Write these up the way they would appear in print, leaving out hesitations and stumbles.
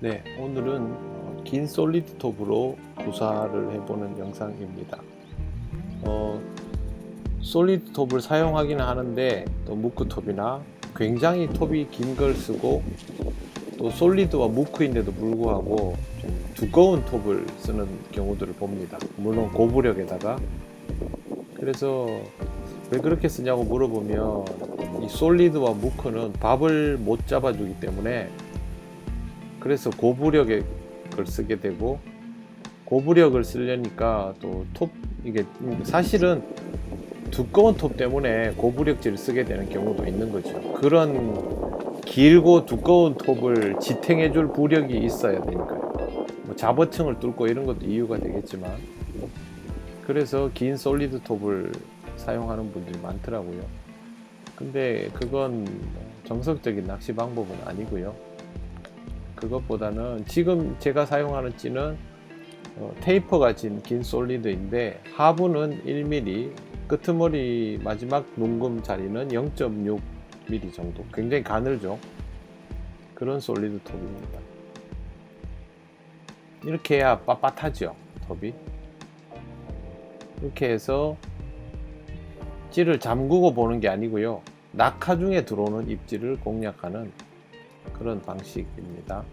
네, 오늘은 긴 솔리드 톱으로 구사를 해보는 영상입니다. 솔리드 톱을 사용하기는 하는데 또 무크 톱이나 굉장히 톱이 긴 걸 쓰고 또 솔리드와 무크인데도 불구하고 좀 두꺼운 톱을 쓰는 경우들을 봅니다. 물론 고부력에다가. 그래서 왜 그렇게 쓰냐고 물어보면 이 솔리드와 무크는 밥을 못 잡아주기 때문에, 그래서 고부력의 걸 쓰게 되고, 고부력을 쓰려니까 또 톱, 이게 사실은 두꺼운 톱 때문에 고부력지를 쓰게 되는 경우도 있는 거죠. 그런 길고 두꺼운 톱을 지탱해 줄 부력이 있어야 되니까요. 뭐 잡어층을 뚫고 이런 것도 이유가 되겠지만, 그래서 긴 솔리드 톱을 사용하는 분들이 많더라고요. 근데 그건 정석적인 낚시 방법은 아니고요. 그것보다는 지금 제가 사용하는 찌는 테이퍼가 진 긴 솔리드인데 하부는 1mm, 끄트머리 마지막 농금 자리는 0.6mm 정도, 굉장히 가늘죠. 그런 솔리드 톱입니다. 이렇게 해야 빳빳하죠, 톱이. 이렇게 해서 찌를 잠그고 보는 게 아니고요, 낙하 중에 들어오는 입질을 공략하는 그런 방식입니다.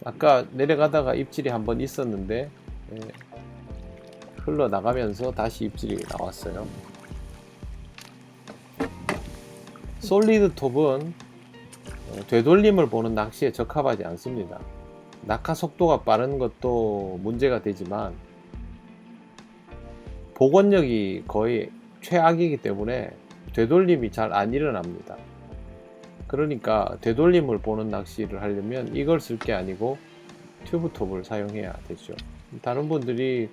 아까 내려가다가 입질이 한번 있었는데, 예, 흘러나가면서 다시 입질이 나왔어요. 솔리드 톱은 되돌림을 보는 낚시에 적합하지 않습니다. 낙하 속도가 빠른 것도 문제가 되지만 복원력이 거의 최악이기 때문에 되돌림이 잘 안 일어납니다. 그러니까 되돌림을 보는 낚시를 하려면 이걸 쓸 게 아니고 튜브톱을 사용해야 되죠. 다른 분들이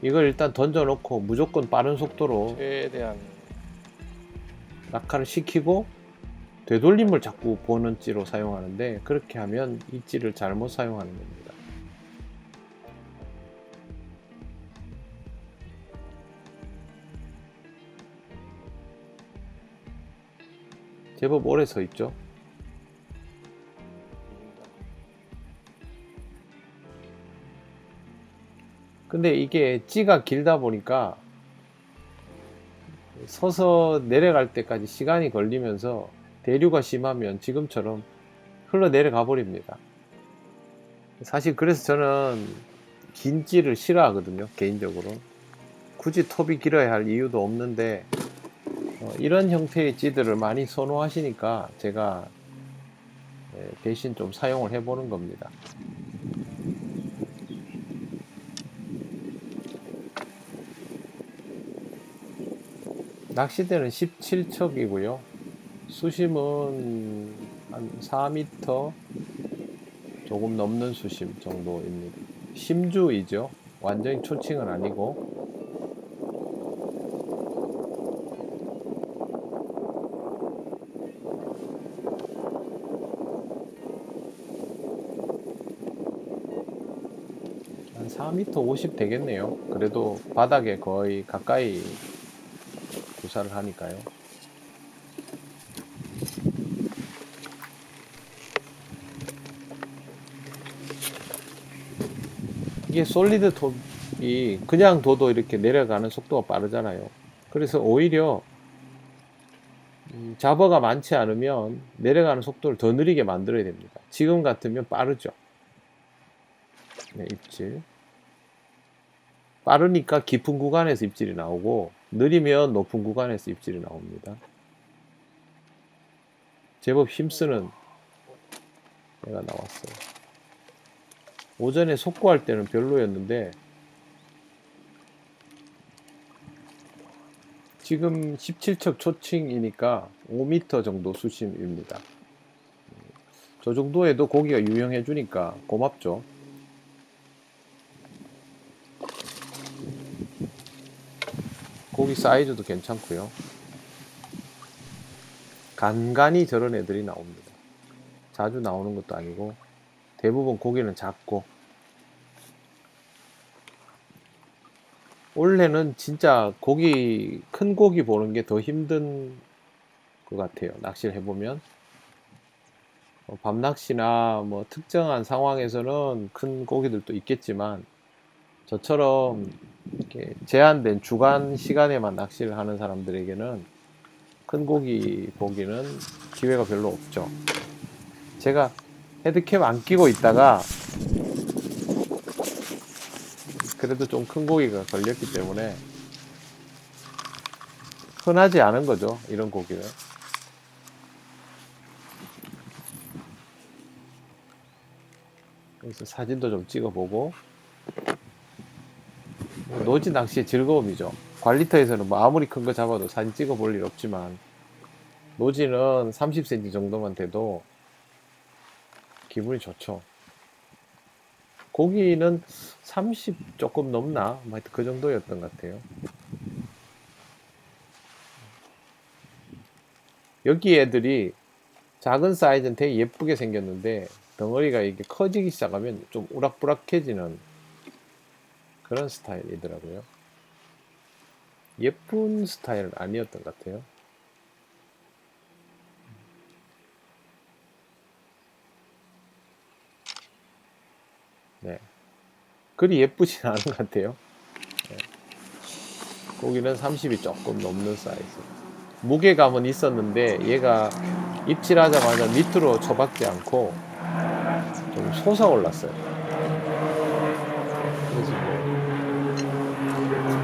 이걸 일단 던져 놓고 무조건 빠른 속도로 최대한 낙하를 시키고 되돌림을 자꾸 보는 찌로 사용하는데, 그렇게 하면 이 찌를 잘못 사용하는 겁니다. 제법 오래 서 있죠. 근데 이게 찌가 길다 보니까 서서 내려갈 때까지 시간이 걸리면서 대류가 심하면 지금처럼 흘러 내려가 버립니다. 사실 그래서 저는 긴 찌를 싫어하거든요, 개인적으로. 굳이 톱이 길어야 할 이유도 없는데 이런 형태의 찌들을 많이 선호하시니까 제가 대신 좀 사용을 해보는 겁니다. 낚시대는 17척이고요. 수심은 한 4m 조금 넘는 수심 정도입니다. 심주이죠. 완전히 초칭은 아니고. 한 4m 50 되겠네요. 그래도 바닥에 거의 가까이 구사를 하니까요. 이게 솔리드 톱이 그냥 둬도 이렇게 내려가는 속도가 빠르잖아요. 그래서 오히려 잡어가 많지 않으면 내려가는 속도를 더 느리게 만들어야 됩니다. 지금 같으면 빠르죠. 네, 입질. 빠르니까 깊은 구간에서 입질이 나오고, 느리면 높은 구간에서 입질이 나옵니다. 제법 힘쓰는 애가 나왔어요. 오전에 속구할 때는 별로였는데 지금 17척 초칭이니까 5m 정도 수심입니다. 저 정도에도 고기가 유용해 주니까 고맙죠. 고기 사이즈도 괜찮고요. 간간히 저런 애들이 나옵니다. 자주 나오는 것도 아니고 대부분 고기는 작고. 원래는 진짜 큰 고기 보는 게 더 힘든 것 같아요. 낚시를 해보면. 밤낚시나 뭐 특정한 상황에서는 큰 고기들도 있겠지만, 저처럼 이렇게 제한된 주간 시간에만 낚시를 하는 사람들에게는 큰 고기 보기는 기회가 별로 없죠. 제가 헤드캡 안 끼고 있다가 그래도 좀 큰 고기가 걸렸기 때문에 흔하지 않은 거죠, 이런 고기는. 그래서 사진도 좀 찍어보고. 노지 낚시의 즐거움이죠. 관리터에서는 뭐 아무리 큰 거 잡아도 사진 찍어볼 일 없지만, 노지는 30cm 정도만 돼도 기분이 좋죠. 고기는 30 조금 넘나? 뭐 하여튼 그 정도였던 것 같아요. 여기 애들이 작은 사이즈는 되게 예쁘게 생겼는데, 덩어리가 이게 커지기 시작하면 좀 우락부락해지는 그런 스타일이더라고요. 예쁜 스타일은 아니었던 것 같아요. 네. 그리 예쁘진 않은 것 같아요. 네. 고기는 30이 조금 넘는 사이즈. 무게감은 있었는데 얘가 입질하자마자 밑으로 쳐박지 않고 좀 솟아올랐어요. 그래서 뭐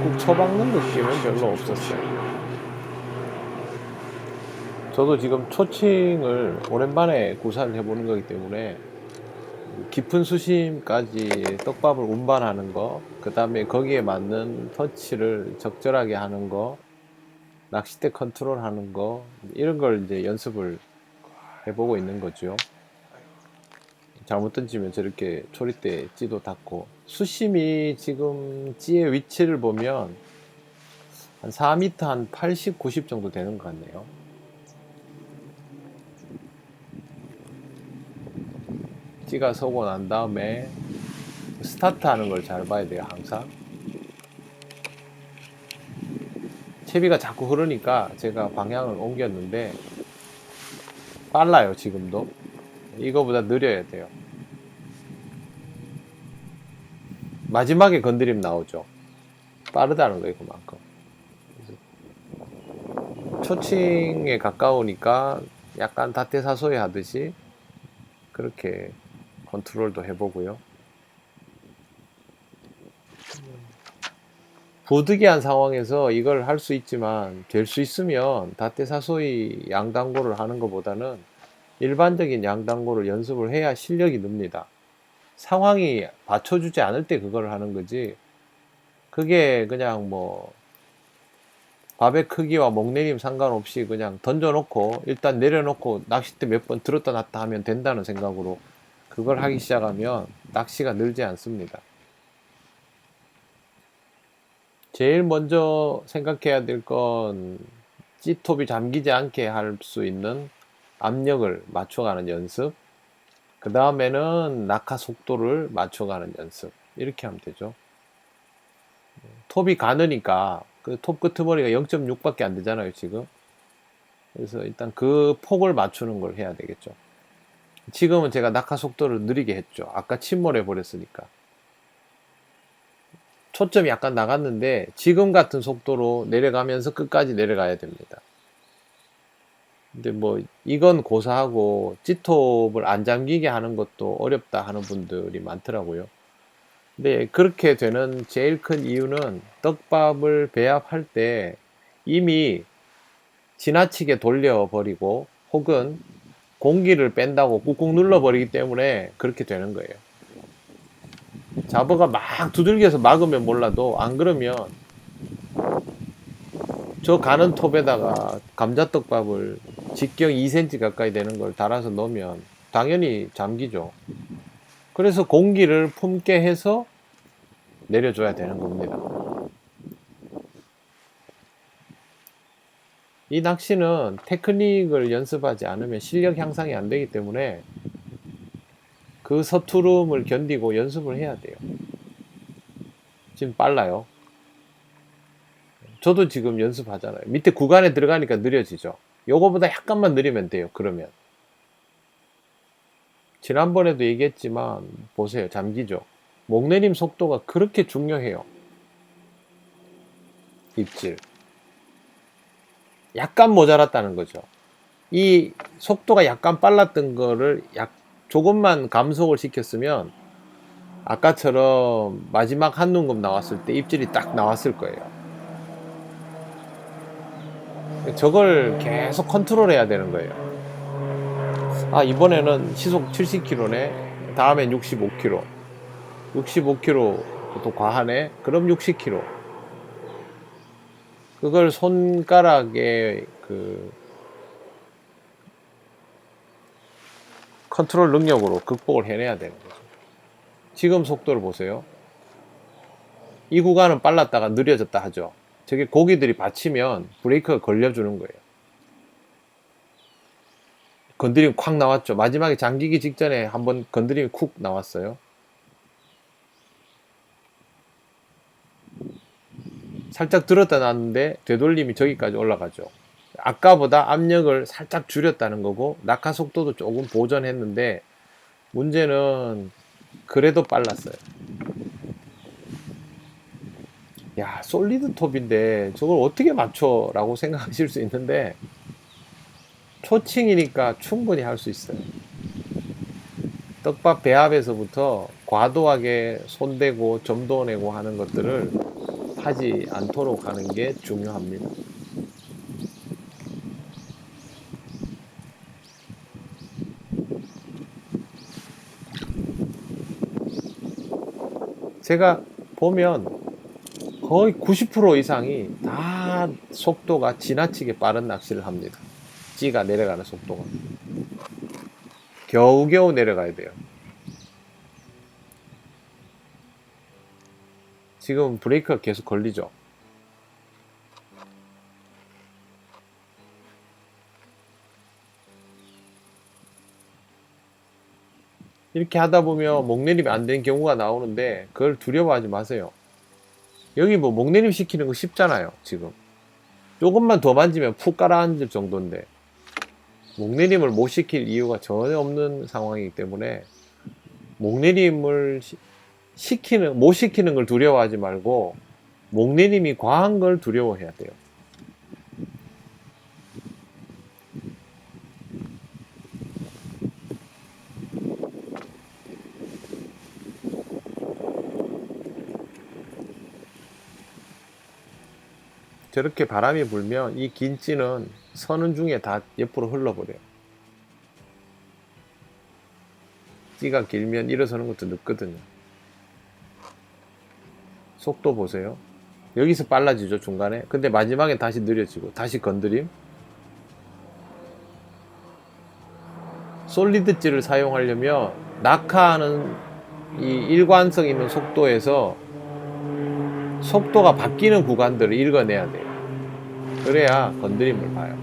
꾹 쳐박는 느낌은 별로 없었어요. 저도 지금 초칭을 오랜만에 구사를 해보는 거기 때문에 깊은 수심까지 떡밥을 운반하는 거, 그 다음에 거기에 맞는 터치를 적절하게 하는 거, 낚싯대 컨트롤 하는 거, 이런 걸 이제 연습을 해보고 있는 거죠. 잘못 던지면 저렇게 초리대 찌도 닿고, 수심이 지금 찌의 위치를 보면 한 4m 한 80, 90 정도 되는 것 같네요. 찌가 서고 난 다음에 스타트 하는 걸 잘 봐야 돼요, 항상. 채비가 자꾸 흐르니까 제가 방향을 옮겼는데 빨라요, 지금도. 이거보다 느려야 돼요. 마지막에 건드림 나오죠. 빠르다는 거예요, 그만큼. 초칭에 가까우니까 약간 다테사소에 하듯이 그렇게 컨트롤도 해보고요. 부득이한 상황에서 이걸 할 수 있지만, 될 수 있으면 다테사소이 양단고를 하는 것보다는 일반적인 양단고를 연습을 해야 실력이 늡니다. 상황이 받쳐주지 않을 때 그걸 하는 거지, 그게 그냥 뭐 밥의 크기와 목내림 상관없이 그냥 던져놓고 일단 내려놓고 낚싯대 몇 번 들었다 놨다 하면 된다는 생각으로 그걸 하기 시작하면 낚시가 늘지 않습니다. 제일 먼저 생각해야 될 건 찌톱이 잠기지 않게 할 수 있는 압력을 맞춰가는 연습, 그 다음에는 낙하 속도를 맞춰가는 연습, 이렇게 하면 되죠. 톱이 가느니까 그 톱 끄트머리가 0.6밖에 안 되잖아요, 지금. 그래서 일단 그 폭을 맞추는 걸 해야 되겠죠. 지금은 제가 낙하 속도를 느리게 했죠. 아까 침몰해 버렸으니까. 초점이 약간 나갔는데 지금 같은 속도로 내려가면서 끝까지 내려가야 됩니다. 근데 뭐 이건 고사하고 찌톱을 안 잠기게 하는 것도 어렵다 하는 분들이 많더라고요. 근데 그렇게 되는 제일 큰 이유는 떡밥을 배합할 때 이미 지나치게 돌려버리고 혹은 공기를 뺀다고 꾹꾹 눌러버리기 때문에 그렇게 되는 거예요. 잡어가 막 두들겨서 막으면 몰라도, 안 그러면 저 가는 톱에다가 감자떡밥을 직경 2cm 가까이 되는 걸 달아서 넣으면 당연히 잠기죠. 그래서 공기를 품게 해서 내려줘야 되는 겁니다. 이 낚시는 테크닉을 연습하지 않으면 실력 향상이 안 되기 때문에 그 서투름을 견디고 연습을 해야 돼요. 지금 빨라요. 저도 지금 연습하잖아요. 밑에 구간에 들어가니까 느려지죠. 요거보다 약간만 느리면 돼요. 그러면 지난번에도 얘기했지만 보세요. 잠기죠. 목내림 속도가 그렇게 중요해요. 입질 약간 모자랐다는 거죠. 이 속도가 약간 빨랐던 거를 조금만 감속을 시켰으면 아까처럼 마지막 한 눈금 나왔을 때 입질이 딱 나왔을 거예요. 저걸 계속 컨트롤 해야 되는 거예요. 아, 이번에는 시속 70km네. 다음엔 65km. 65km 또 과하네. 그럼 60km. 그걸 손가락에 그 컨트롤 능력으로 극복을 해내야 되는 거죠. 지금 속도를 보세요. 이 구간은 빨랐다가 느려졌다 하죠. 저게 고기들이 받치면 브레이크가 걸려주는 거예요. 건드림 콱 나왔죠. 마지막에 잠기기 직전에 한번 건드림이 쿡 나왔어요. 살짝 들었다 놨는데 되돌림이 저기까지 올라가죠. 아까보다 압력을 살짝 줄였다는 거고 낙하 속도도 조금 보전했는데 문제는 그래도 빨랐어요. 야, 솔리드 톱인데 저걸 어떻게 맞춰? 라고 생각하실 수 있는데 초칭이니까 충분히 할 수 있어요. 떡밥 배합에서부터 과도하게 손대고 점도 내고 하는 것들을 하지 않도록 하는 게 중요합니다. 제가 보면 거의 90% 이상이 다 속도가 지나치게 빠른 낚시를 합니다. 찌가 내려가는 속도가 겨우겨우 내려가야 돼요. 지금 브레이크가 계속 걸리죠. 이렇게 하다 보면 목내림이 안 되는 경우가 나오는데 그걸 두려워하지 마세요. 여기 뭐 목내림 시키는 거 쉽잖아요. 지금 조금만 더 만지면 푹 가라앉을 정도인데 목내림을 못 시킬 이유가 전혀 없는 상황이기 때문에 목내림을 못 시키는 걸 두려워하지 말고 목내림이 과한 걸 두려워해야 돼요. 저렇게 바람이 불면 이 긴 찌는 서는 중에 다 옆으로 흘러버려요. 찌가 길면 일어서는 것도 늦거든요. 속도 보세요. 여기서 빨라지죠, 중간에. 근데 마지막에 다시 느려지고 다시 건드림. 솔리드 찌를 사용하려면 낙하하는 이 일관성 있는 속도에서 속도가 바뀌는 구간들을 읽어내야 돼요. 그래야 건드림을 봐요.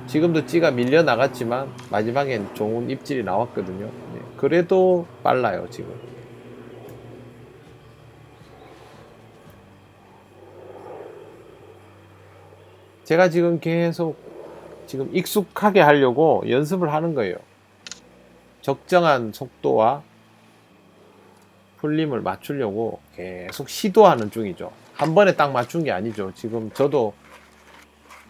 지금도 찌가 밀려 나갔지만 마지막엔 좋은 입질이 나왔거든요. 그래도 빨라요, 지금. 제가 지금 계속 익숙하게 하려고 연습을 하는 거예요. 적정한 속도와 풀림을 맞추려고 계속 시도하는 중이죠. 한 번에 딱 맞춘 게 아니죠. 지금 저도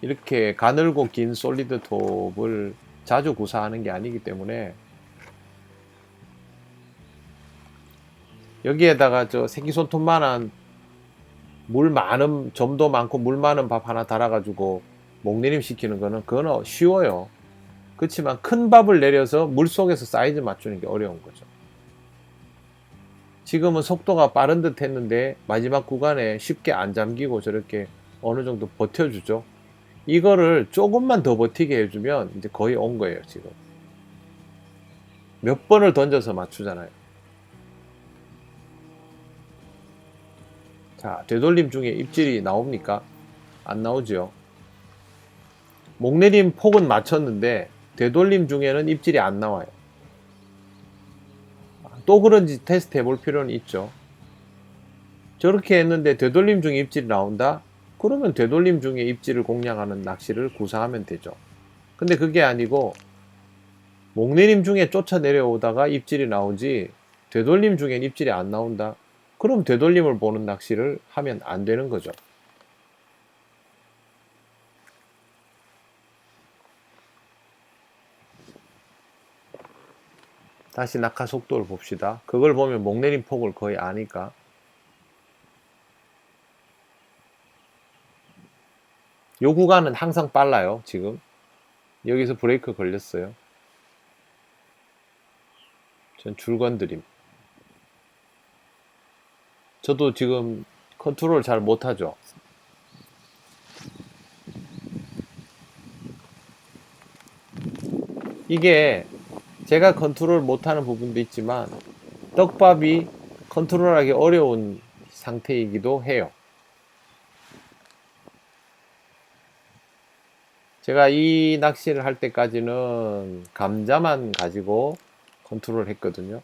이렇게 가늘고 긴 솔리드 톱을 자주 구사하는 게 아니기 때문에 여기에다가 저 새끼손톱만한 물 많은, 점도 많고 물 많은 밥 하나 달아가지고 목내림 시키는 거는 그건 쉬워요. 그렇지만 큰 밥을 내려서 물 속에서 사이즈 맞추는 게 어려운 거죠. 지금은 속도가 빠른 듯 했는데 마지막 구간에 쉽게 안 잠기고 저렇게 어느 정도 버텨주죠. 이거를 조금만 더 버티게 해주면 이제 거의 온 거예요. 지금 몇 번을 던져서 맞추잖아요. 자, 되돌림 중에 입질이 나옵니까? 안 나오죠. 목내림 폭은 맞췄는데 되돌림 중에는 입질이 안 나와요. 또 그런지 테스트 해볼 필요는 있죠. 저렇게 했는데 되돌림 중에 입질이 나온다? 그러면 되돌림 중에 입질을 공략하는 낚시를 구사하면 되죠. 근데 그게 아니고 목내림 중에 쫓아 내려오다가 입질이 나오지 되돌림 중엔 입질이 안 나온다. 그럼 되돌림을 보는 낚시를 하면 안 되는 거죠. 다시 낙하 속도를 봅시다. 그걸 보면 목내림 폭을 거의 아니까. 요 구간은 항상 빨라요. 지금 여기서 브레이크 걸렸어요. 전 줄건드림. 저도 지금 컨트롤 잘 못하죠. 이게 제가 컨트롤 못하는 부분도 있지만 떡밥이 컨트롤하기 어려운 상태이기도 해요. 제가 이 낚시를 할 때까지는 감자만 가지고 컨트롤 했거든요.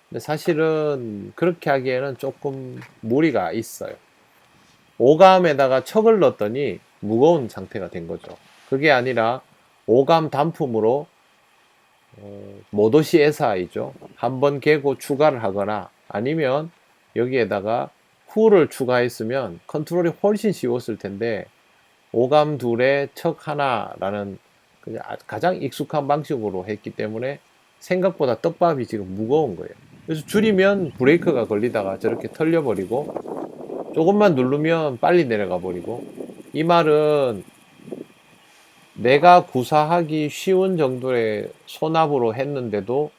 근데 사실은 그렇게 하기에는 조금 무리가 있어요. 오감에다가 척을 넣었더니 무거운 상태가 된 거죠. 그게 아니라 오감 단품으로 모도시 SI죠. 한번 개고 추가를 하거나 아니면 여기에다가 후를 추가했으면 컨트롤이 훨씬 쉬웠을 텐데 오감 둘에 척 하나라는 가장 익숙한 방식으로 했기 때문에 생각보다 떡밥이 지금 무거운 거예요. 그래서 줄이면 브레이크가 걸리다가 저렇게 털려버리고 조금만 누르면 빨리 내려가 버리고, 이 말은 내가 구사하기 쉬운 정도의 손압으로 했는데도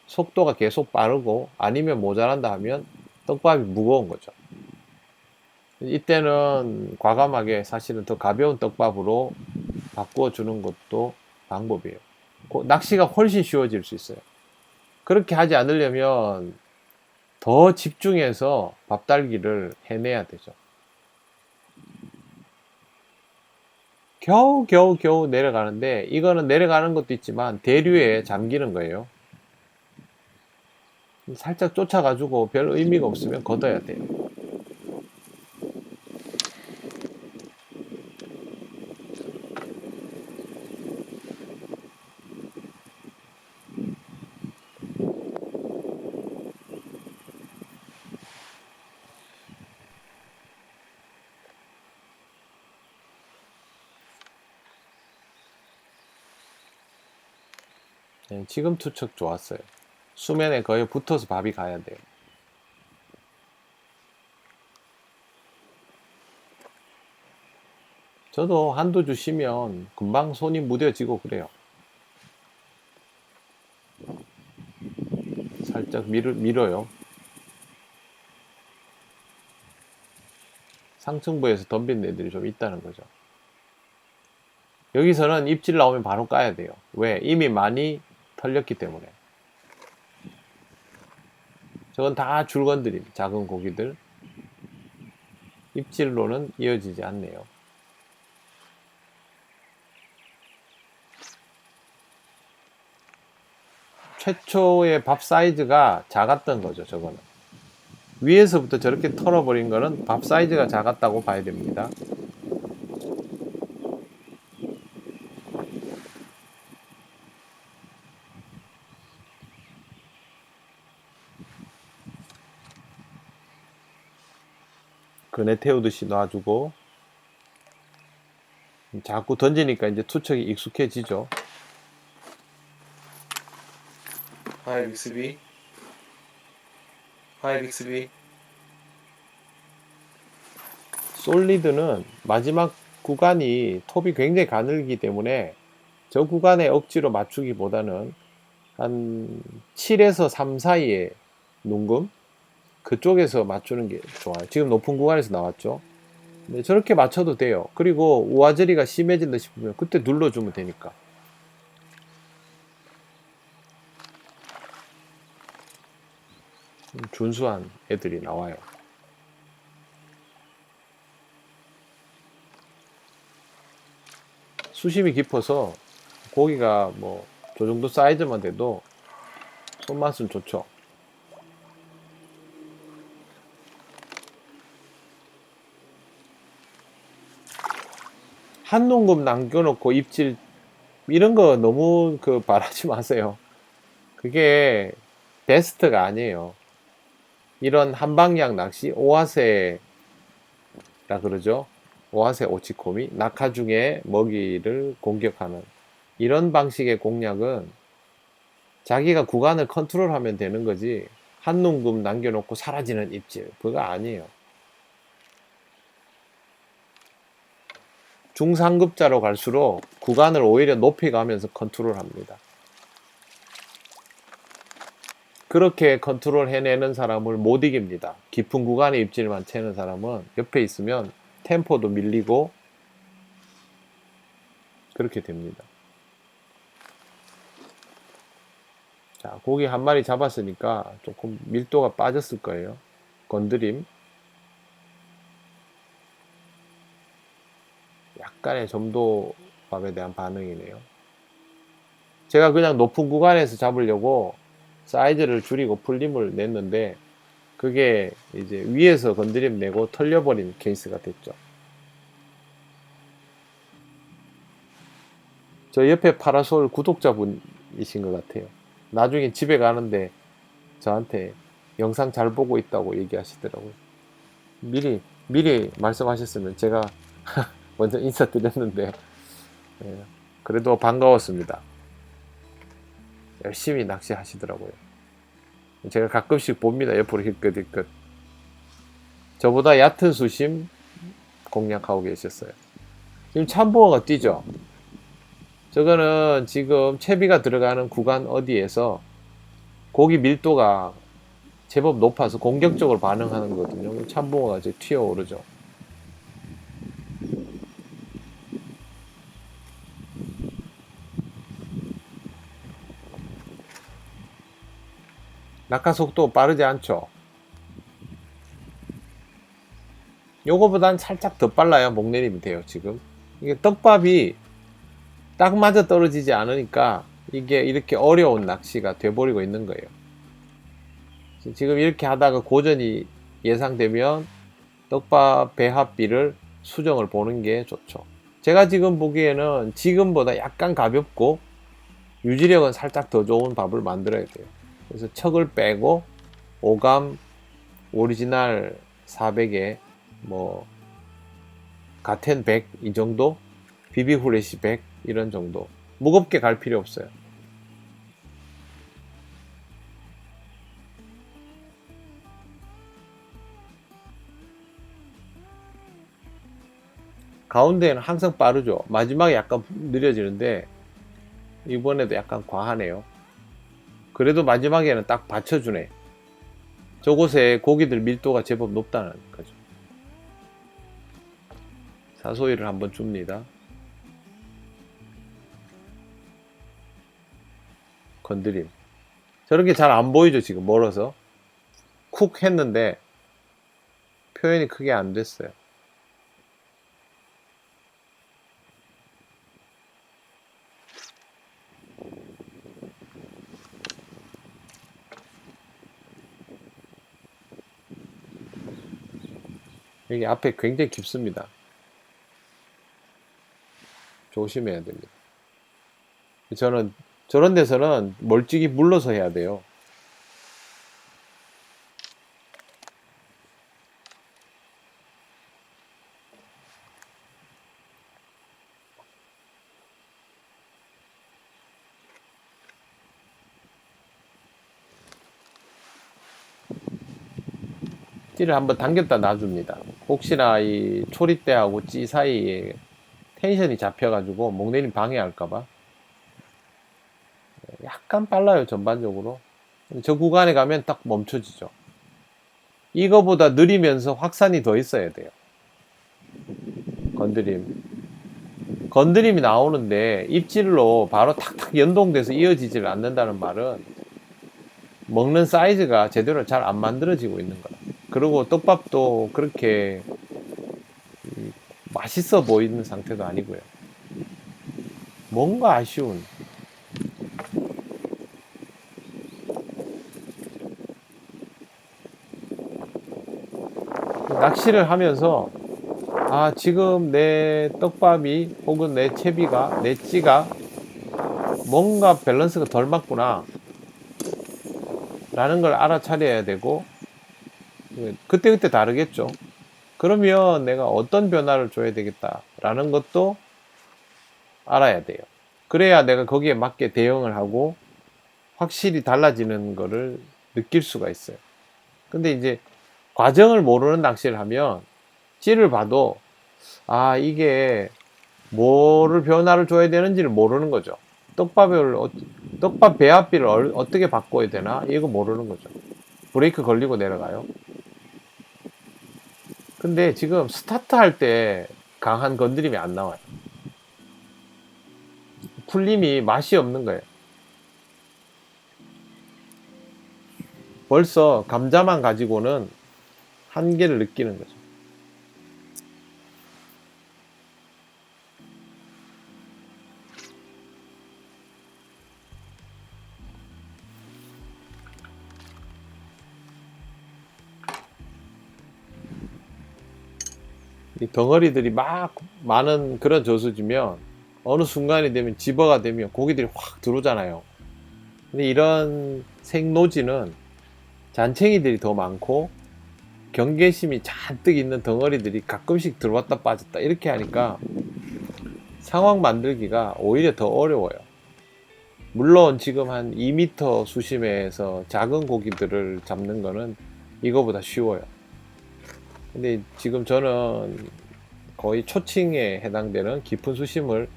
속도가 계속 빠르고 아니면 모자란다 하면 떡밥이 무거운 거죠. 이때는 과감하게 사실은 더 가벼운 떡밥으로 바꾸어 주는 것도 방법이에요. 낚시가 훨씬 쉬워질 수 있어요. 그렇게 하지 않으려면 더 집중해서 밥달기를 해내야 되죠. 겨우 내려가는데 이거는 내려가는 것도 있지만 대류에 잠기는 거예요. 살짝 쫓아가지고 별 의미가 없으면 걷어야 돼요. 네, 지금 투척 좋았어요. 수면에 거의 붙어서 밥이 가야 돼요. 저도 한두 주 쉬면 금방 손이 무뎌지고 그래요. 살짝 밀어요. 상층부에서 덤빈 애들이 좀 있다는 거죠. 여기서는 입질 나오면 바로 까야 돼요. 왜? 이미 많이 털렸기 때문에. 저건 다 줄건드림, 작은 고기들. 입질로는 이어지지 않네요. 최초의 밥 사이즈가 작았던 거죠, 저거는. 위에서부터 저렇게 털어버린 거는 밥 사이즈가 작았다고 봐야 됩니다. 그네 태우듯이 놔주고, 자꾸 던지니까 이제 투척이 익숙해지죠. 하이 빅스비, 하이 빅스비. 솔리드는 마지막 구간이 톱이 굉장히 가늘기 때문에 저 구간에 억지로 맞추기보다는 한 7에서 3 사이에 농금 그쪽에서 맞추는 게 좋아요. 지금 높은 구간에서 나왔죠. 네, 저렇게 맞춰도 돼요. 그리고 우아저리가 심해진다 싶으면 그때 눌러주면 되니까. 준수한 애들이 나와요. 수심이 깊어서 고기가 뭐 저 정도 사이즈만 돼도 손맛은 좋죠. 한 농금 남겨놓고 입질 이런 거 너무 바라지 마세요. 그게 베스트가 아니에요. 이런 한방향 낚시, 오하세라 그러죠. 오하세 오치코미, 낙하 중에 먹이를 공격하는 이런 방식의 공략은 자기가 구간을 컨트롤하면 되는 거지, 한 농금 남겨놓고 사라지는 입질, 그거 아니에요. 중상급자로 갈수록 구간을 오히려 높이가면서 컨트롤합니다. 그렇게 컨트롤 해내는 사람을 못 이깁니다. 깊은 구간의 입질만 채는 사람은 옆에 있으면 템포도 밀리고 그렇게 됩니다. 자, 고기 한 마리 잡았으니까 조금 밀도가 빠졌을 거예요. 건드림. 약간의 점도감에 대한 반응이네요. 제가 그냥 높은 구간에서 잡으려고 사이즈를 줄이고 풀림을 냈는데 그게 이제 위에서 건드림 내고 털려버린 케이스가 됐죠. 저 옆에 파라솔 구독자분이신 것 같아요. 나중에 집에 가는데 저한테 영상 잘 보고 있다고 얘기하시더라고요. 미리 말씀하셨으면 제가 먼저 인사드렸는데, 예, 그래도 반가웠습니다. 열심히 낚시하시더라고요. 제가 가끔씩 봅니다. 옆으로 힐끗힐끗. 저보다 얕은 수심 공략하고 계셨어요. 지금 참붕어가 뛰죠. 저거는 지금 채비가 들어가는 구간 어디에서 고기 밀도가 제법 높아서 공격적으로 반응하는 거거든요. 참붕어가 이제 튀어오르죠. 낙하 속도 빠르지 않죠. 요거보단 살짝 더 빨라야 목내림이 돼요. 지금 이게 떡밥이 딱 맞아 떨어지지 않으니까 이게 이렇게 어려운 낚시가 돼버리고 있는 거예요. 지금 이렇게 하다가 고전이 예상되면 떡밥 배합비를 수정을 보는 게 좋죠. 제가 지금 보기에는 지금보다 약간 가볍고 유지력은 살짝 더 좋은 밥을 만들어야 돼요. 그래서 척을 빼고 오감 오리지널 400에 뭐 가텐 100 이 정도, 비비 후레쉬 100 이런 정도, 무겁게 갈 필요 없어요. 가운데는 항상 빠르죠. 마지막에 약간 느려지는데 이번에도 약간 과하네요. 그래도 마지막에는 딱 받쳐주네. 저곳에 고기들 밀도가 제법 높다는 거죠. 사소리를 한번 줍니다. 건드림. 저런 게 잘 안 보이죠. 지금 멀어서 쿡 했는데 표현이 크게 안 됐어요. 여기 앞에 굉장히 깊습니다. 조심해야 됩니다. 저는 저런 데서는 멀찍이 물러서 해야 돼요. 찌를 한번 당겼다 놔줍니다. 혹시나 이 초리대하고 찌 사이에 텐션이 잡혀가지고 목내림 방해할까봐. 약간 빨라요. 전반적으로. 저 구간에 가면 딱 멈춰지죠. 이거보다 느리면서 확산이 더 있어야 돼요. 건드림이 나오는데 입질로 바로 탁탁 연동돼서 이어지질 않는다는 말은 먹는 사이즈가 제대로 잘 안 만들어지고 있는 거라. 그리고 떡밥도 그렇게 맛있어 보이는 상태도 아니고요. 뭔가 아쉬운. 낚시를 하면서 아, 지금 내 떡밥이 혹은 내 채비가, 내 찌가 뭔가 밸런스가 덜 맞구나 라는 걸 알아차려야 되고, 그때그때 다르겠죠. 그러면 내가 어떤 변화를 줘야 되겠다 라는 것도 알아야 돼요. 그래야 내가 거기에 맞게 대응을 하고 확실히 달라지는 거를 느낄 수가 있어요. 근데 이제 과정을 모르는 낚시를 하면 찌를 봐도 아, 이게 뭐를 변화를 줘야 되는지를 모르는 거죠. 떡밥 배합비를 어떻게 바꿔야 되나 이거 모르는 거죠. 브레이크 걸리고 내려가요. 근데 지금 스타트 할 때 강한 건드림이 안 나와요. 풀림이 맛이 없는 거예요. 벌써 감자만 가지고는 한계를 느끼는 거죠. 이 덩어리들이 막 많은 그런 저수지면 어느 순간이 되면 집어가 되면 고기들이 확 들어오잖아요. 근데 이런 생노지는 잔챙이들이 더 많고 경계심이 잔뜩 있는 덩어리들이 가끔씩 들어왔다 빠졌다 이렇게 하니까 상황 만들기가 오히려 더 어려워요. 물론 지금 한 2m 수심에서 작은 고기들을 잡는 거는 이거보다 쉬워요. 근데 지금 저는 거의 초층에 해당되는 깊은 수심을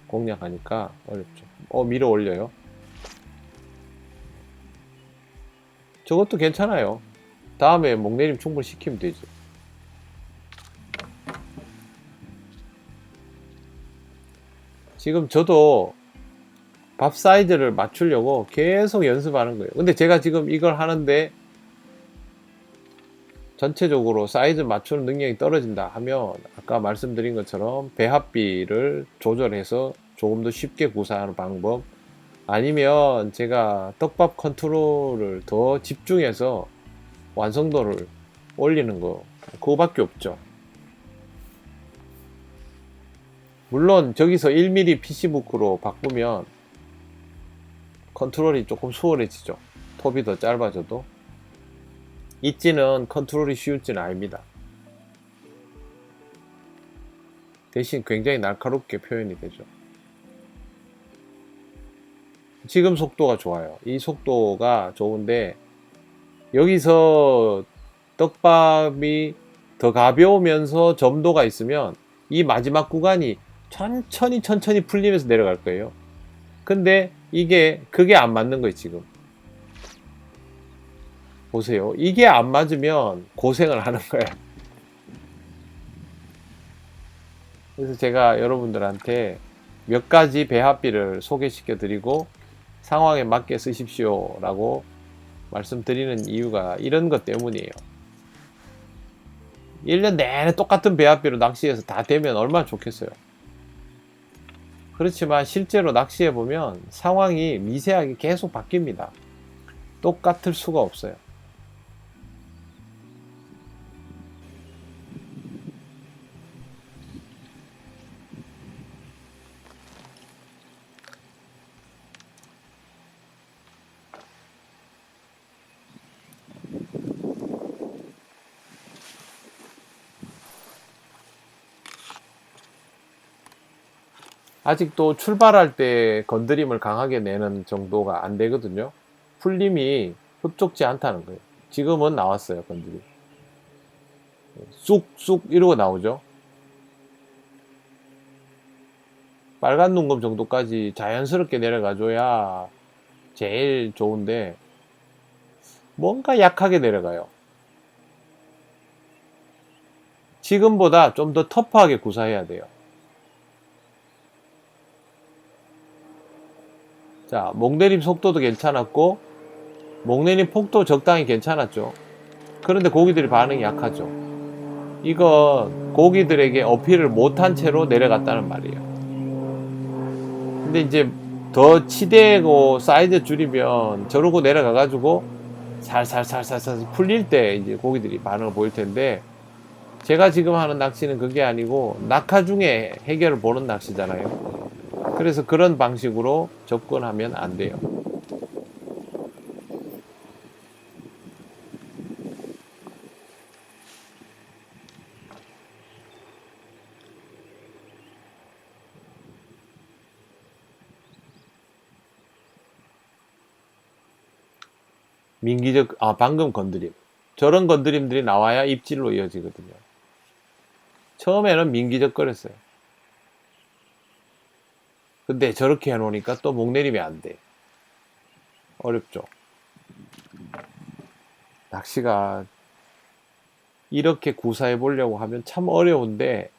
공략하니까 어렵죠. 밀어 올려요. 저것도 괜찮아요. 다음에 목내림 충분히 시키면 되죠. 지금 저도 밥 사이즈를 맞추려고 계속 연습하는 거예요. 근데 제가 지금 이걸 하는데 전체적으로 사이즈 맞추는 능력이 떨어진다 하면 아까 말씀드린 것처럼 배합비를 조절해서 조금 더 쉽게 구사하는 방법, 아니면 제가 떡밥 컨트롤을 더 집중해서 완성도를 올리는 거, 그거밖에 없죠. 물론 저기서 1mm PC북으로 바꾸면 컨트롤이 조금 수월해지죠. 톱이 더 짧아져도. 있지는 컨트롤이 쉬울지는 아닙니다. 대신 굉장히 날카롭게 표현이 되죠. 지금 속도가 좋아요. 이 속도가 좋은데 여기서 떡밥이 더 가벼우면서 점도가 있으면 이 마지막 구간이 천천히 풀리면서 내려갈 거예요. 근데 그게 안 맞는 거예요. 지금 보세요. 이게 안 맞으면 고생을 하는 거예요. 그래서 제가 여러분들한테 몇 가지 배합비를 소개시켜 드리고 상황에 맞게 쓰십시오 라고 말씀드리는 이유가 이런 것 때문이에요. 1년 내내 똑같은 배합비로 낚시해서 다 되면 얼마나 좋겠어요. 그렇지만 실제로 낚시해 보면 상황이 미세하게 계속 바뀝니다. 똑같을 수가 없어요. 아직도 출발할 때 건드림을 강하게 내는 정도가 안 되거든요. 풀림이 흡족지 않다는 거예요. 지금은 나왔어요, 건드림. 쑥쑥 이러고 나오죠. 빨간 눈금 정도까지 자연스럽게 내려가줘야 제일 좋은데 뭔가 약하게 내려가요. 지금보다 좀 더 터프하게 구사해야 돼요. 자, 목내림 속도도 괜찮았고 목내림 폭도 적당히 괜찮았죠. 그런데 고기들이 반응이 약하죠. 이건 고기들에게 어필을 못한 채로 내려갔다는 말이에요. 근데 이제 더 치대고 사이즈 줄이면 저러고 내려가가지고 살살살살살 풀릴 때 이제 고기들이 반응을 보일 텐데 제가 지금 하는 낚시는 그게 아니고 낙하 중에 해결을 보는 낚시잖아요. 그래서 그런 방식으로 접근하면 안 돼요. 민기적, 방금 건드림. 저런 건드림들이 나와야 입질로 이어지거든요. 처음에는 민기적거렸어요. 근데 저렇게 해놓으니까 또 목내림이 안 돼. 어렵죠. 낚시가 이렇게 구사해 보려고 하면 참 어려운데,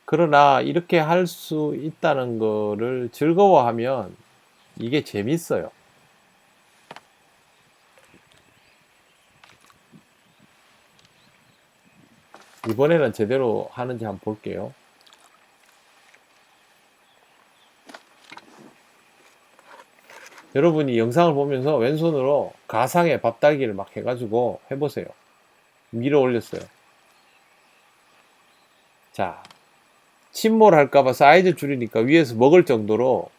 그러나 이렇게 할 수 있다는 거를 즐거워하면 이게 재밌어요. 이번에는 제대로 하는지 한번 볼게요. 여러분이 영상을 보면서 왼손으로 가상의 밥달기를 막 해가지고 해보세요. 밀어 올렸어요. 자, 침몰할까봐 사이즈 줄이니까 위에서 먹을 정도로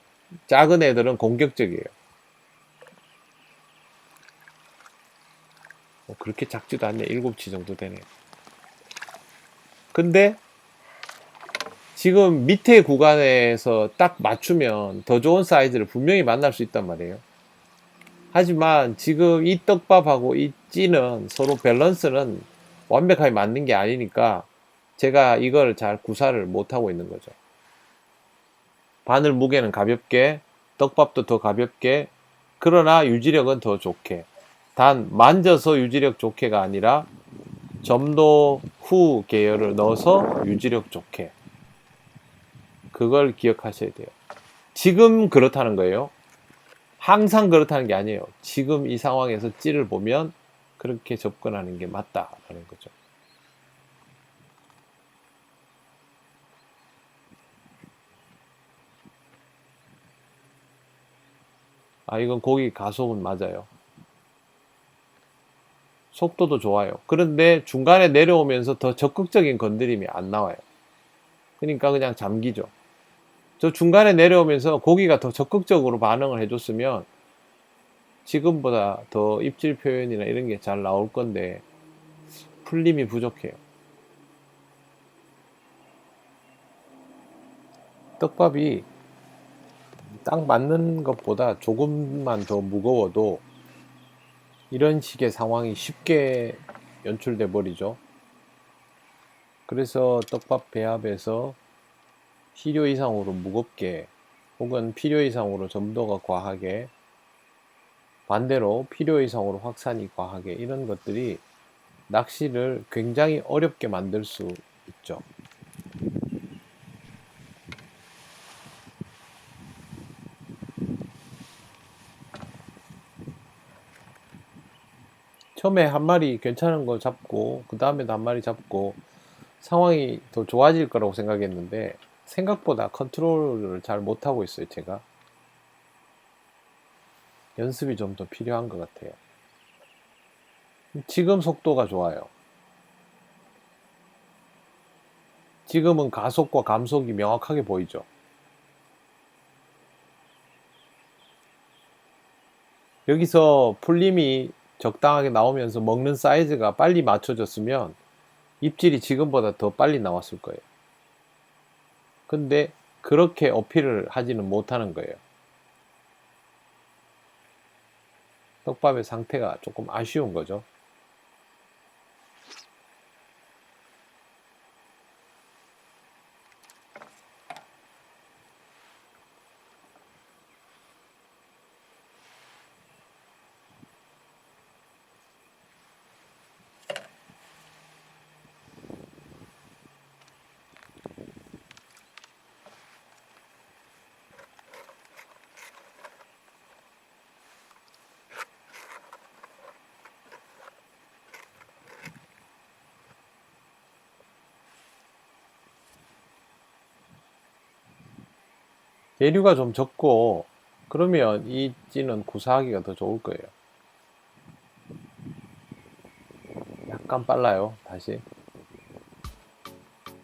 작은 애들은 공격적이에요. 그렇게 작지도 않네. 7치 정도 되네. 근데 지금 밑에 구간에서 딱 맞추면 더 좋은 사이즈를 분명히 만날 수 있단 말이에요. 하지만 지금 이 떡밥하고 이 찌는 서로 밸런스는 완벽하게 맞는 게 아니니까 제가 이걸 잘 구사를 못하고 있는 거죠. 바늘 무게는 가볍게, 떡밥도 더 가볍게, 그러나 유지력은 더 좋게. 단 만져서 유지력 좋게가 아니라 점도 후 계열을 넣어서 유지력 좋게. 그걸 기억하셔야 돼요. 지금 그렇다는 거예요. 항상 그렇다는 게 아니에요. 지금 이 상황에서 찌를 보면 그렇게 접근하는 게 맞다라는 거죠. 이건 고기 가속은 맞아요. 속도도 좋아요. 그런데 중간에 내려오면서 더 적극적인 건드림이 안 나와요. 그러니까 그냥 잠기죠. 저 중간에 내려오면서 고기가 더 적극적으로 반응을 해줬으면 지금보다 더 입질 표현이나 이런 게 잘 나올 건데 풀림이 부족해요. 떡밥이 딱 맞는 것보다 조금만 더 무거워도 이런 식의 상황이 쉽게 연출돼 버리죠. 그래서 떡밥 배합에서 필요 이상으로 무겁게 혹은 필요 이상으로 점도가 과하게, 반대로 필요 이상으로 확산이 과하게, 이런 것들이 낚시를 굉장히 어렵게 만들 수 있죠. 처음에 한 마리 괜찮은 거 잡고 그 다음에도 한 마리 잡고 상황이 더 좋아질 거라고 생각했는데 생각보다 컨트롤을 잘 못하고 있어요. 제가 연습이 좀 더 필요한 것 같아요. 지금 속도가 좋아요. 지금은 가속과 감속이 명확하게 보이죠. 여기서 풀림이 적당하게 나오면서 먹는 사이즈가 빨리 맞춰졌으면 입질이 지금보다 더 빨리 나왔을 거예요. 근데 그렇게 어필을 하지는 못하는 거예요. 떡밥의 상태가 조금 아쉬운 거죠. 대류가 좀 적고 그러면 이 찌는 구사하기가 더 좋을 거예요. 약간 빨라요. 다시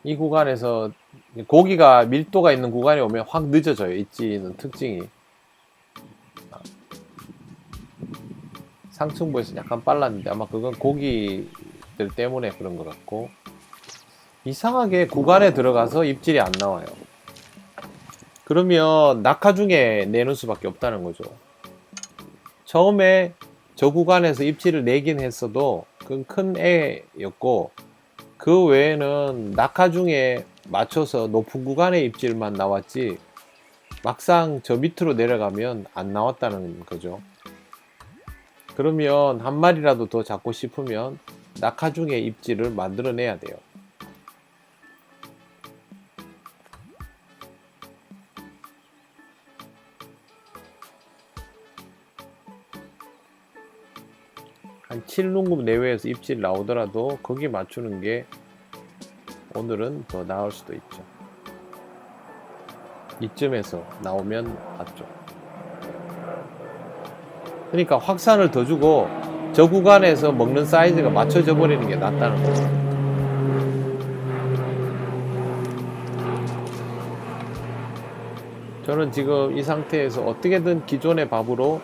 이 구간에서 고기가 밀도가 있는 구간에 오면 확 늦어져요. 입질은 특징이 상층부에서 약간 빨랐는데 아마 그건 고기들 때문에 그런 것 같고, 이상하게 구간에 들어가서 입질이 안 나와요. 그러면 낙하 중에 내는 수밖에 없다는 거죠. 처음에 저 구간에서 입질을 내긴 했어도 그건 큰 애였고, 그 외에는 낙하 중에 맞춰서 높은 구간의 입질만 나왔지 막상 저 밑으로 내려가면 안 나왔다는 거죠. 그러면 한 마리라도 더 잡고 싶으면 낙하 중에 입질을 만들어내야 돼요. 한 7lun금 내외에서 입질 나오더라도 거기 맞추는 게 오늘은 더 나을 수도 있죠. 이쯤에서 나오면 맞죠. 그러니까 확산을 더 주고 저 구간에서 먹는 사이즈가 맞춰져 버리는 게 낫다는 거죠. 저는 지금 이 상태에서 어떻게든 기존의 밥으로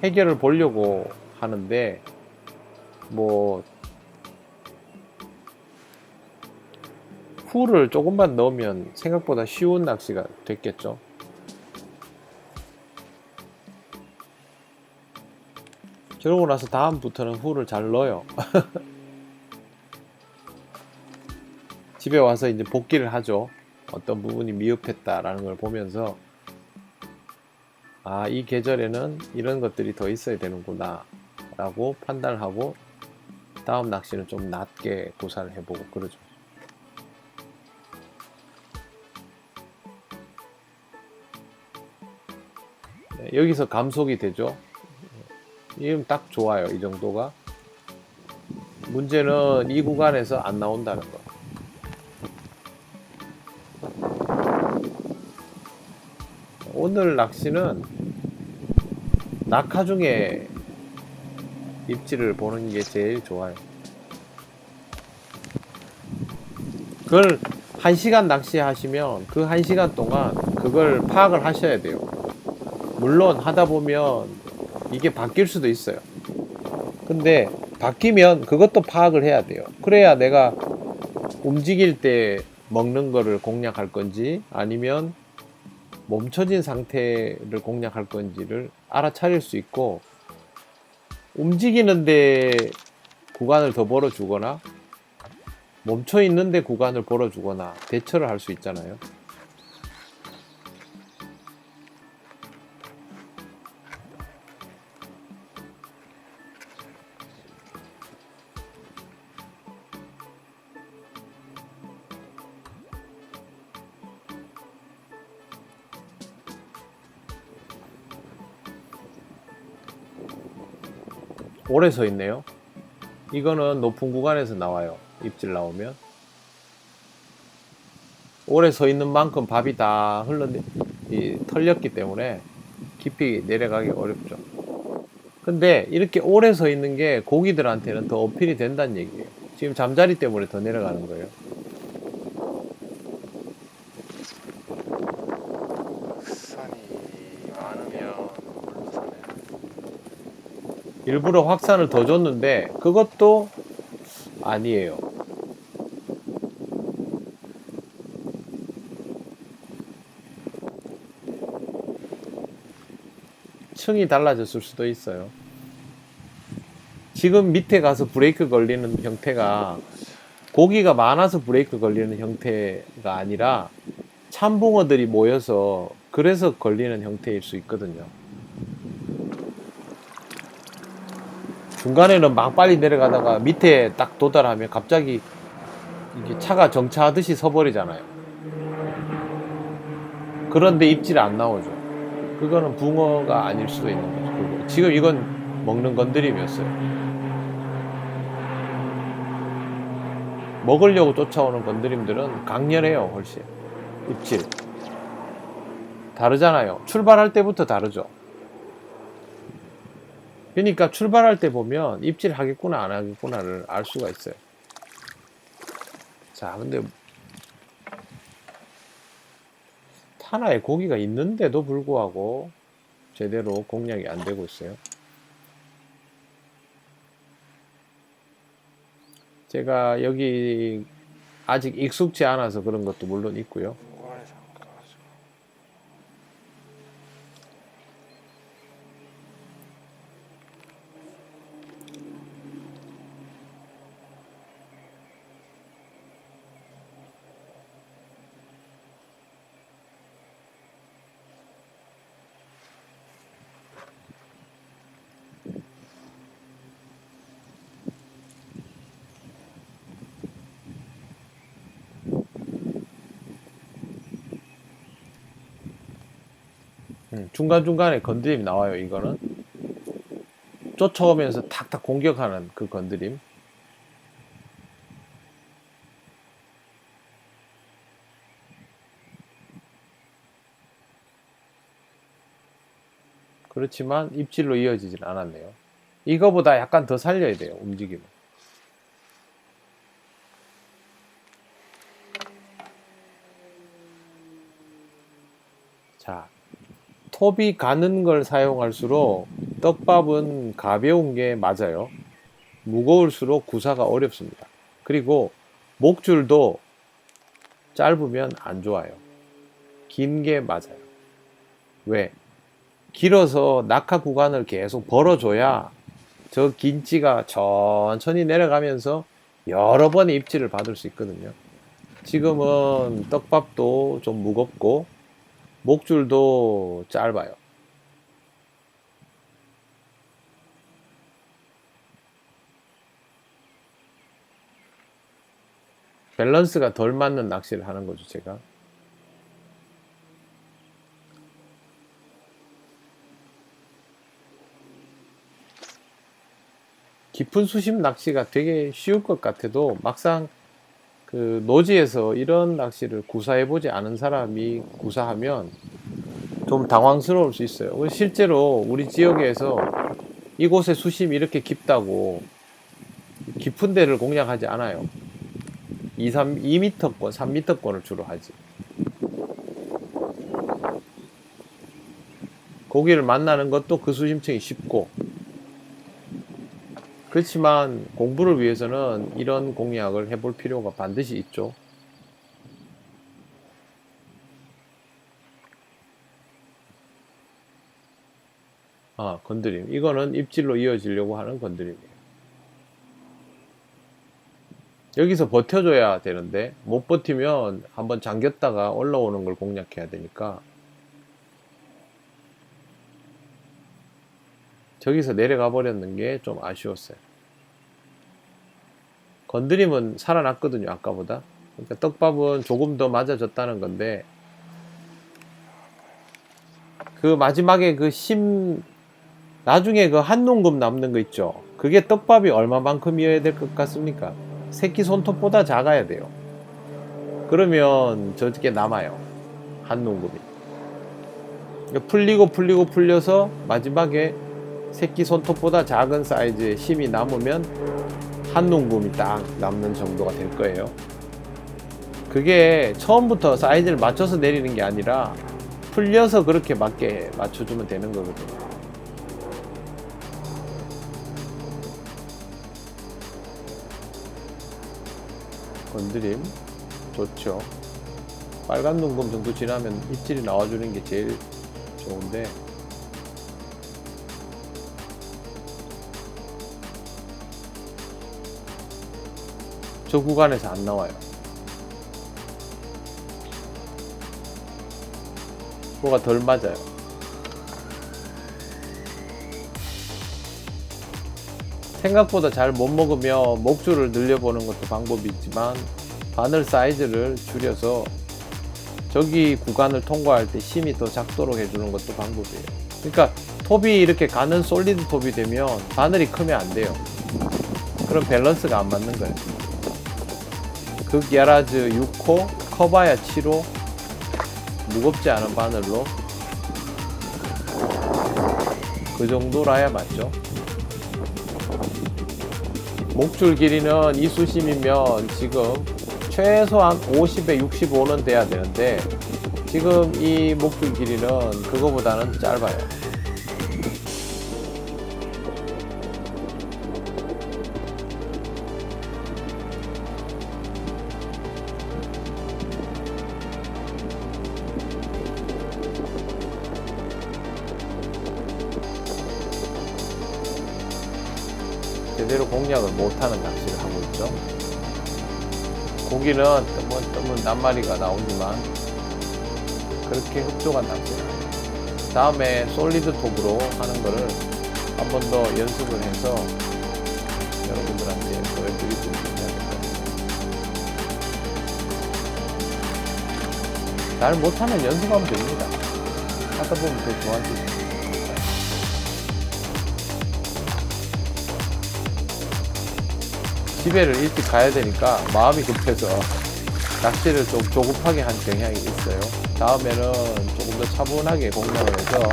해결을 보려고 하는데, 뭐 풀을 조금만 넣으면 생각보다 쉬운 낚시가 됐겠죠. 저러고 나서 다음부터는 풀을 잘 넣어요. 집에 와서 이제 복기를 하죠. 어떤 부분이 미흡했다라는 걸 보면서, 아, 이 계절에는 이런 것들이 더 있어야 되는구나 라고 판단을 하고 다음 낚시는 좀 낮게 구사를 해보고 그러죠. 네, 여기서 감속이 되죠. 이건 딱 좋아요. 이 정도가. 문제는 이 구간에서 안 나온다는 거. 오늘 낚시는 낙하 중에 입질을 보는 게 제일 좋아요. 그걸 1시간 낚시하시면 그 1시간 동안 그걸 파악을 하셔야 돼요. 물론 하다 보면 이게 바뀔 수도 있어요. 근데 바뀌면 그것도 파악을 해야 돼요. 그래야 내가 움직일 때 먹는 거를 공략할 건지 아니면 멈춰진 상태를 공략할 건지를 알아차릴 수 있고, 움직이는데 구간을 더 벌어주거나 멈춰있는데 구간을 벌어주거나 대처를 할 수 있잖아요. 오래 서 있네요. 이거는 높은 구간에서 나와요. 입질 나오면 오래 서 있는 만큼 밥이 다 털렸기 때문에 깊이 내려가기 어렵죠. 근데 이렇게 오래 서 있는 게 고기들한테는 더 어필이 된다는 얘기예요. 지금 잠자리 때문에 더 내려가는 거예요. 산이 많으면 물산에 일부러 확산을 더 줬는데 그것도 아니에요. 층이 달라졌을 수도 있어요. 지금 밑에 가서 브레이크 걸리는 형태가 고기가 많아서 브레이크 걸리는 형태가 아니라 참붕어들이 모여서 그래서 걸리는 형태일 수 있거든요. 중간에는 막 빨리 내려가다가 밑에 딱 도달하면 갑자기 이게 차가 정차하듯이 서버리잖아요. 그런데 입질이 안 나오죠. 그거는 붕어가 아닐 수도 있는 거죠. 지금 이건 먹는 건드림이었어요. 먹으려고 쫓아오는 건드림들은 강렬해요. 훨씬 입질 다르잖아요. 출발할 때부터 다르죠. 그러니까 출발할 때 보면 입질 하겠구나 안 하겠구나를 알 수가 있어요. 자, 근데 하나에 고기가 있는데도 불구하고 제대로 공략이 안 되고 있어요. 제가 여기 아직 익숙치 않아서 그런 것도 물론 있고요. 무관에서 안 가가지고. 중간중간에 건드림이 나와요. 이거는 쫓아오면서 탁탁 공격하는 그 건드림. 그렇지만 입질로 이어지진 않았네요. 이거보다 약간 더 살려야 돼요. 움직임을. 자, 톱이 가는 걸 사용할수록 떡밥은 가벼운 게 맞아요. 무거울수록 구사가 어렵습니다. 그리고 목줄도 짧으면 안 좋아요. 긴 게 맞아요. 왜? 길어서 낙하 구간을 계속 벌어줘야 저 긴 찌가 천천히 내려가면서 여러 번의 입질을 받을 수 있거든요. 지금은 떡밥도 좀 무겁고 목줄도 짧아요. 밸런스가 덜 맞는 낚시를 하는 거죠, 제가. 깊은 수심 낚시가 되게 쉬울 것 같아도 막상 그 노지에서 이런 낚시를 구사해보지 않은 사람이 구사하면 좀 당황스러울 수 있어요. 실제로 우리 지역에서 이곳의 수심이 이렇게 깊다고 깊은 데를 공략하지 않아요. 2m권, 3m권을 주로 하지. 고기를 만나는 것도 그 수심층이 쉽고, 그렇지만 공부를 위해서는 이런 공략을 해볼 필요가 반드시 있죠. 아, 건드림. 이거는 입질로 이어지려고 하는 건드림이에요. 여기서 버텨줘야 되는데 못 버티면 한번 잠겼다가 올라오는 걸 공략해야 되니까 저기서 내려가 버렸는 게 좀 아쉬웠어요. 건드림은 살아났거든요, 아까보다. 그러니까 떡밥은 조금 더 맞아졌다는 건데 그 마지막에 나중에 그 한 농금 남는 거 있죠. 그게 떡밥이 얼마만큼이어야 될 것 같습니까? 새끼 손톱보다 작아야 돼요. 그러면 저게 남아요. 한 농금이. 풀려서 마지막에 새끼 손톱보다 작은 사이즈의 심이 남으면 한 농금이 딱 남는 정도가 될 거예요. 그게 처음부터 사이즈를 맞춰서 내리는 게 아니라 풀려서 그렇게 맞게 맞춰주면 되는 거거든요. 건드림 좋죠. 빨간 눈금 정도 지나면 입질이 나와주는 게 제일 좋은데 저 구간에서 안 나와요. 뭐가 덜 맞아요. 생각보다 잘 못 먹으면 목줄을 늘려보는 것도 방법이 있지만 바늘 사이즈를 줄여서 저기 구간을 통과할 때 심이 더 작도록 해주는 것도 방법이에요. 그러니까 톱이 이렇게 가는 솔리드 톱이 되면 바늘이 크면 안 돼요. 그럼 밸런스가 안 맞는 거예요. 극야라즈 6호, 커바야 7호, 무겁지 않은 바늘로 그 정도라야 맞죠. 목줄 길이는 이 수심이면 지금 최소한 50에 65는 돼야 되는데 지금 이 목줄 길이는 그거보다는 짧아요. 제대로 공략을 못하는 낚시를 하고 있죠. 고기는 뜨문 낱마리가 나오지만 그렇게 흡족한 낚시를 합니다. 다음에 솔리드 톱으로 하는 거를 한 번 더 연습을 해서 여러분들한테 보여드리도록 해야 될 것 같아요. 잘 못하면 연습하면 됩니다. 하다 보면 더 좋아지죠. 집에를 일찍 가야 되니까 마음이 급해서 낚시를 좀 조급하게 한 경향이 있어요. 다음에는 조금 더 차분하게 공략을 해서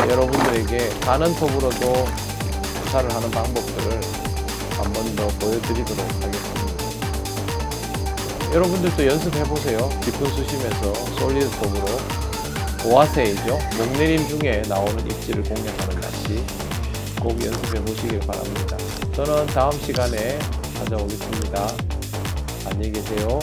여러분들에게 가는 톱으로도 투사를 하는 방법들을 한 번 더 보여드리도록 하겠습니다. 여러분들도 연습해 보세요. 깊은 수심에서 솔리드 톱으로 오아세이죠. 목내림 중에 나오는 입질을 공략하는 낚시 꼭 연습해 보시길 바랍니다. 저는 다음 시간에 찾아오겠습니다. 안녕히 계세요.